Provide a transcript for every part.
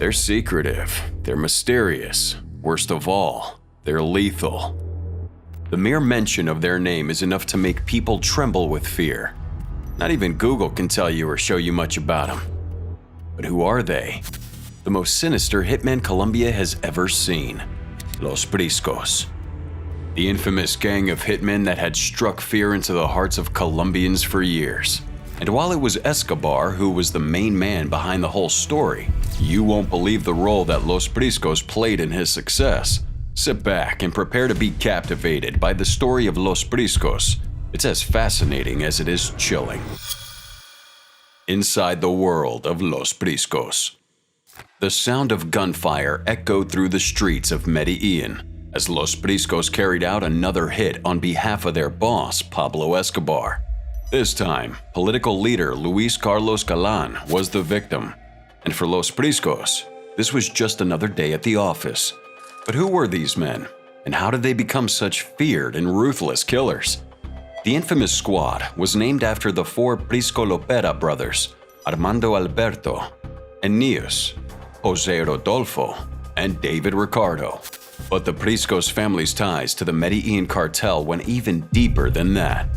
They're secretive, they're mysterious, worst of all, they're lethal. The mere mention of their name is enough to make people tremble with fear. Not even Google can tell you or show you much about them. But who are they? The most sinister hitmen Colombia has ever seen. Los Priscos. The infamous gang of hitmen that had struck fear into the hearts of Colombians for years. And while it was Escobar who was the main man behind the whole story, you won't believe the role that Los Priscos played in his success. Sit back and prepare to be captivated by the story of Los Priscos. It's as fascinating as it is chilling. Inside the world of Los Priscos. The sound of gunfire echoed through the streets of Medellin as Los Priscos carried out another hit on behalf of their boss, Pablo Escobar. This time, political leader Luis Carlos Galán was the victim. And for Los Priscos, this was just another day at the office. But who were these men, and how did they become such feared and ruthless killers? The infamous squad was named after the four Prisco Lopera brothers, Armando Alberto, Eneas, Jose Rodolfo, and David Ricardo. But the Priscos family's ties to the Medellin cartel went even deeper than that.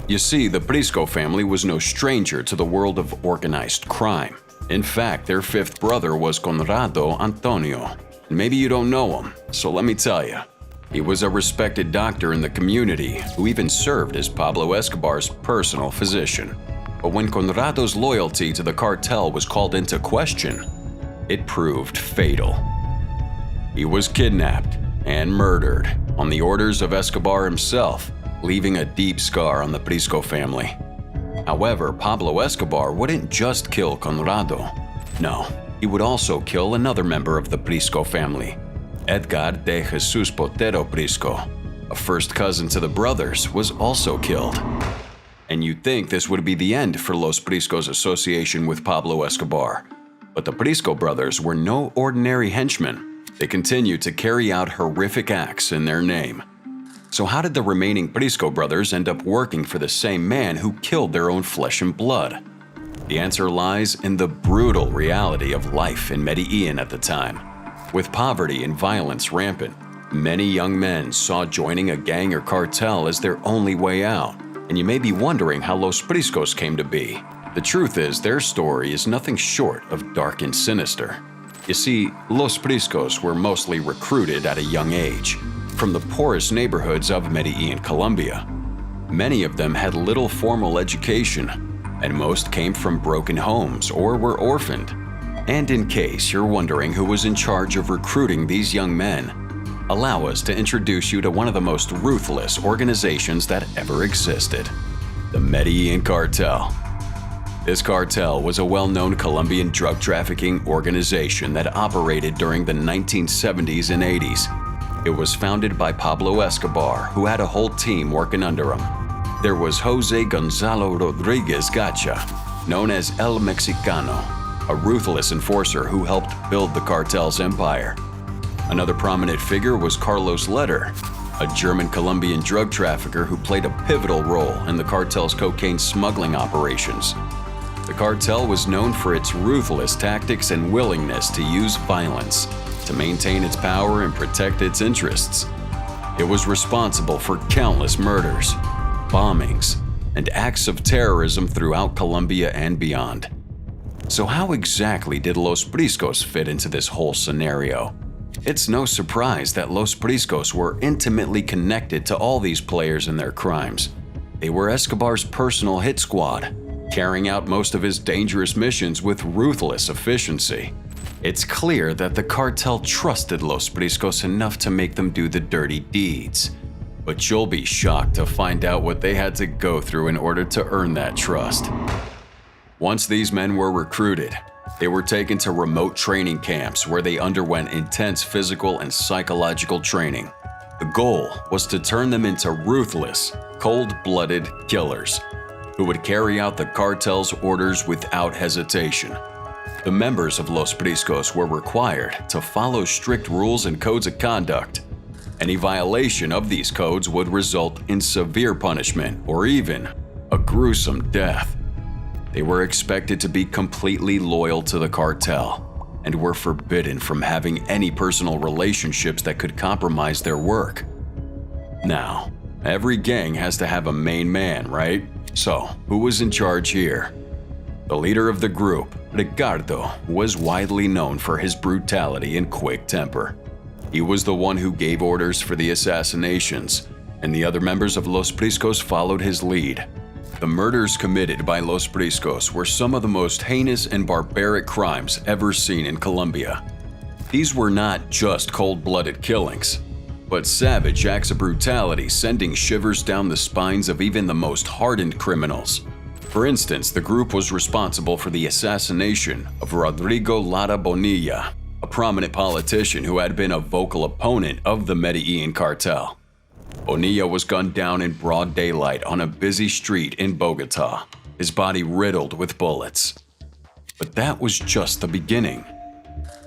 You see, the Prisco family was no stranger to the world of organized crime. In fact, their fifth brother was Conrado Antonio. Maybe you don't know him, so let me tell you. He was a respected doctor in the community who even served as Pablo Escobar's personal physician. But when Conrado's loyalty to the cartel was called into question, it proved fatal. He was kidnapped and murdered on the orders of Escobar himself, leaving a deep scar on the Prisco family. However, Pablo Escobar wouldn't just kill Conrado. No, he would also kill another member of the Prisco family. Edgar de Jesus Botero Prisco, a first cousin to the brothers, was also killed. And you'd think this would be the end for Los Priscos' association with Pablo Escobar. But the Prisco brothers were no ordinary henchmen. They continued to carry out horrific acts in their name. So how did the remaining Prisco brothers end up working for the same man who killed their own flesh and blood? The answer lies in the brutal reality of life in Medellin at the time. With poverty and violence rampant, many young men saw joining a gang or cartel as their only way out. And you may be wondering how Los Priscos came to be. The truth is, their story is nothing short of dark and sinister. You see, Los Priscos were mostly recruited at a young age, from the poorest neighborhoods of Medellin, Colombia. Many of them had little formal education, and most came from broken homes or were orphaned. And in case you're wondering who was in charge of recruiting these young men, allow us to introduce you to one of the most ruthless organizations that ever existed, the Medellin Cartel. This cartel was a well-known Colombian drug trafficking organization that operated during the 1970s and 80s. It was founded by Pablo Escobar, who had a whole team working under him. There was Jose Gonzalo Rodriguez Gacha, known as El Mexicano, a ruthless enforcer who helped build the cartel's empire. Another prominent figure was Carlos Leder, a German-Colombian drug trafficker who played a pivotal role in the cartel's cocaine smuggling operations. The cartel was known for its ruthless tactics and willingness to use violence to maintain its power and protect its interests. It was responsible for countless murders, bombings, and acts of terrorism throughout Colombia and beyond. So how exactly did Los Priscos fit into this whole scenario? It's no surprise that Los Priscos were intimately connected to all these players and their crimes. They were Escobar's personal hit squad, carrying out most of his dangerous missions with ruthless efficiency. It's clear that the cartel trusted Los Priscos enough to make them do the dirty deeds. But you'll be shocked to find out what they had to go through in order to earn that trust. Once these men were recruited, they were taken to remote training camps where they underwent intense physical and psychological training. The goal was to turn them into ruthless, cold-blooded killers who would carry out the cartel's orders without hesitation. The members of Los Priscos were required to follow strict rules and codes of conduct. Any violation of these codes would result in severe punishment or even a gruesome death. They were expected to be completely loyal to the cartel and were forbidden from having any personal relationships that could compromise their work. Now, every gang has to have a main man, right? So, who was in charge here? The leader of the group, Ricardo, was widely known for his brutality and quick temper. He was the one who gave orders for the assassinations, and the other members of Los Priscos followed his lead. The murders committed by Los Priscos were some of the most heinous and barbaric crimes ever seen in Colombia. These were not just cold-blooded killings, but savage acts of brutality sending shivers down the spines of even the most hardened criminals. For instance, the group was responsible for the assassination of Rodrigo Lara Bonilla, a prominent politician who had been a vocal opponent of the Medellin cartel. Bonilla was gunned down in broad daylight on a busy street in Bogotá, his body riddled with bullets. But that was just the beginning.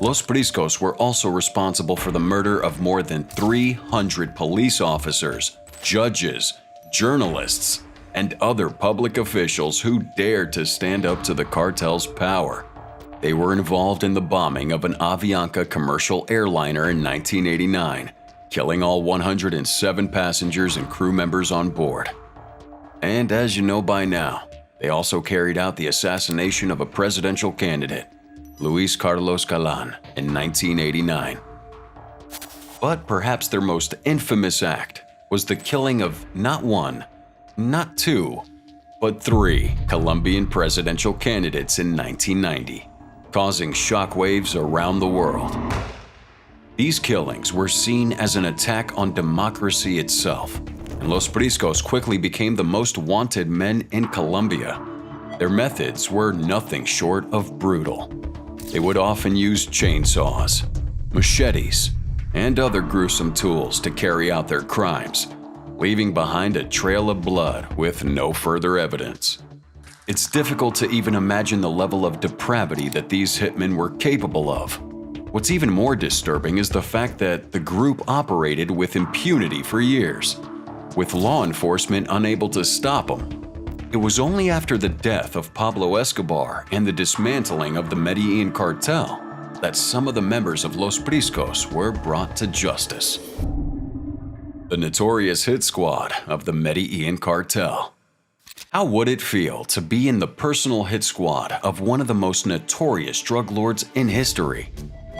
Los Priscos were also responsible for the murder of more than 300 police officers, judges, journalists, and other public officials who dared to stand up to the cartel's power. They were involved in the bombing of an Avianca commercial airliner in 1989, killing all 107 passengers and crew members on board. And as you know by now, they also carried out the assassination of a presidential candidate, Luis Carlos Galán, in 1989. But perhaps their most infamous act was the killing of not one, not two, but 3 Colombian presidential candidates in 1990, causing shockwaves around the world. These killings were seen as an attack on democracy itself, and Los Priscos quickly became the most wanted men in Colombia. Their methods were nothing short of brutal. They would often use chainsaws, machetes, and other gruesome tools to carry out their crimes, leaving behind a trail of blood with no further evidence. It's difficult to even imagine the level of depravity that these hitmen were capable of. What's even more disturbing is the fact that the group operated with impunity for years, with law enforcement unable to stop them. It was only after the death of Pablo Escobar and the dismantling of the Medellin cartel that some of the members of Los Priscos were brought to justice. The notorious hit squad of the Medellin cartel. How would it feel to be in the personal hit squad of one of the most notorious drug lords in history?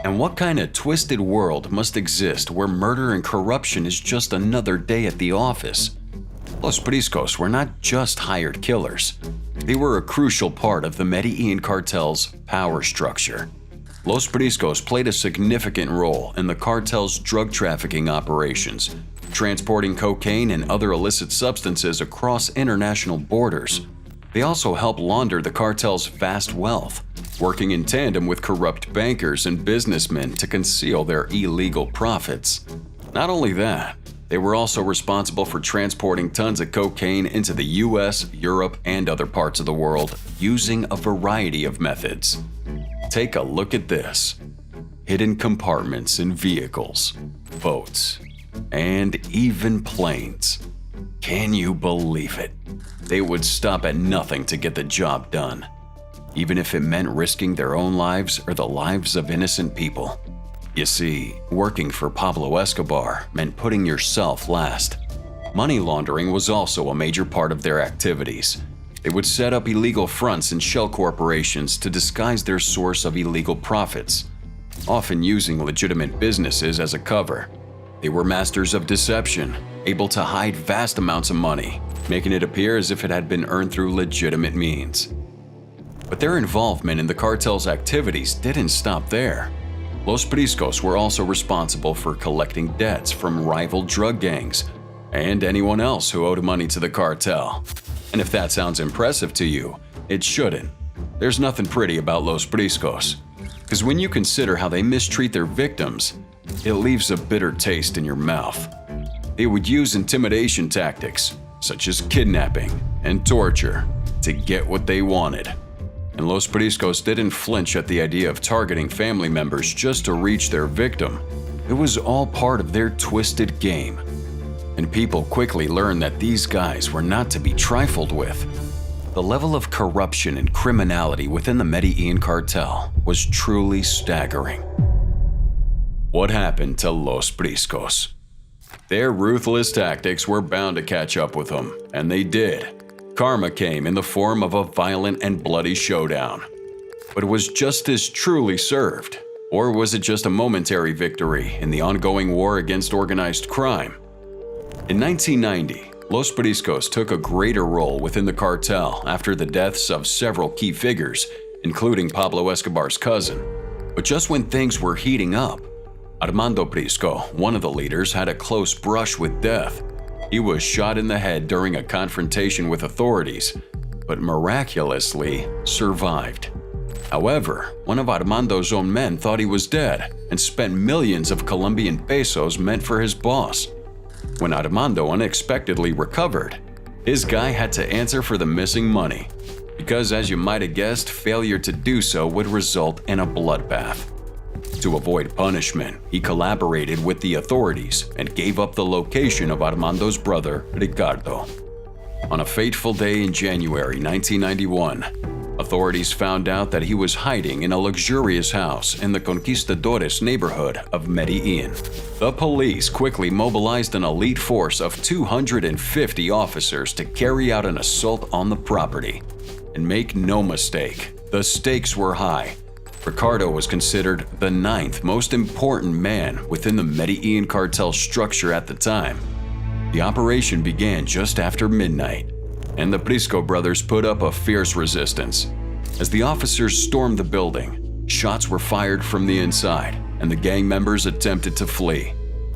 And what kind of twisted world must exist where murder and corruption is just another day at the office? Los Priscos were not just hired killers. They were a crucial part of the Medellin cartel's power structure. Los Priscos played a significant role in the cartel's drug trafficking operations, transporting cocaine and other illicit substances across international borders. They also helped launder the cartel's vast wealth, working in tandem with corrupt bankers and businessmen to conceal their illegal profits. Not only that, they were also responsible for transporting tons of cocaine into the US, Europe, and other parts of the world using a variety of methods. Take a look at this. Hidden compartments in vehicles, boats, and even planes. Can you believe it? They would stop at nothing to get the job done, even if it meant risking their own lives or the lives of innocent people. You see, working for Pablo Escobar meant putting yourself last. Money laundering was also a major part of their activities. They would set up illegal fronts and shell corporations to disguise their source of illegal profits, often using legitimate businesses as a cover. They were masters of deception, able to hide vast amounts of money, making it appear as if it had been earned through legitimate means. But their involvement in the cartel's activities didn't stop there. Los Priscos were also responsible for collecting debts from rival drug gangs and anyone else who owed money to the cartel. And if that sounds impressive to you, it shouldn't. There's nothing pretty about Los Priscos, because when you consider how they mistreat their victims, it leaves a bitter taste in your mouth. They would use intimidation tactics, such as kidnapping and torture, to get what they wanted. And Los Priscos didn't flinch at the idea of targeting family members just to reach their victim. It was all part of their twisted game. And people quickly learned that these guys were not to be trifled with. The level of corruption and criminality within the Medellin cartel was truly staggering. What happened to Los Priscos? Their ruthless tactics were bound to catch up with them, and they did. Karma came in the form of a violent and bloody showdown. But was justice truly served? Or was it just a momentary victory in the ongoing war against organized crime? In 1990, Los Priscos took a greater role within the cartel after the deaths of several key figures, including Pablo Escobar's cousin. But just when things were heating up, Armando Prisco, one of the leaders, had a close brush with death. He was shot in the head during a confrontation with authorities, but miraculously survived. However, one of Armando's own men thought he was dead and spent millions of Colombian pesos meant for his boss. When Armando unexpectedly recovered, his guy had to answer for the missing money, because as you might have guessed, failure to do so would result in a bloodbath. To avoid punishment, he collaborated with the authorities and gave up the location of Armando's brother, Ricardo. On a fateful day in January 1991, authorities found out that he was hiding in a luxurious house in the Conquistadores neighborhood of Medellin. The police quickly mobilized an elite force of 250 officers to carry out an assault on the property. And make no mistake, the stakes were high. Ricardo was considered the 9th most important man within the Medellin cartel structure at the time. The operation began just after midnight, and the Prisco brothers put up a fierce resistance. As the officers stormed the building, shots were fired from the inside, and the gang members attempted to flee.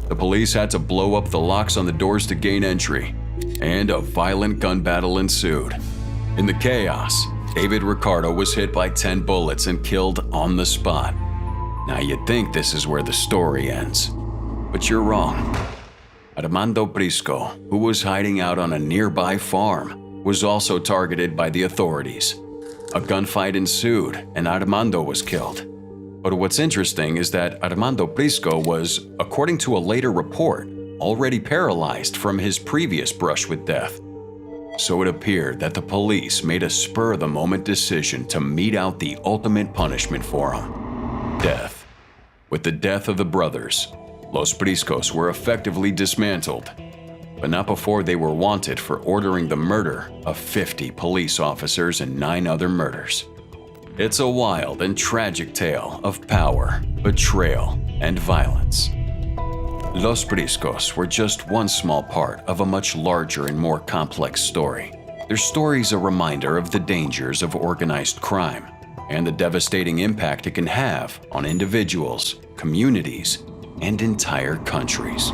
The police had to blow up the locks on the doors to gain entry, and a violent gun battle ensued. In the chaos, David Ricardo was hit by 10 bullets and killed on the spot. Now you'd think this is where the story ends, but you're wrong. Armando Prisco, who was hiding out on a nearby farm, was also targeted by the authorities. A gunfight ensued and Armando was killed. But what's interesting is that Armando Prisco was, according to a later report, already paralyzed from his previous brush with death. So it appeared that the police made a spur-of-the-moment decision to mete out the ultimate punishment for him: death. With the death of the brothers, Los Priscos were effectively dismantled, but not before they were wanted for ordering the murder of 50 police officers and 9 other murders. It's a wild and tragic tale of power, betrayal, and violence. Los Priscos were just one small part of a much larger and more complex story. Their story's a reminder of the dangers of organized crime and the devastating impact it can have on individuals, communities, and entire countries.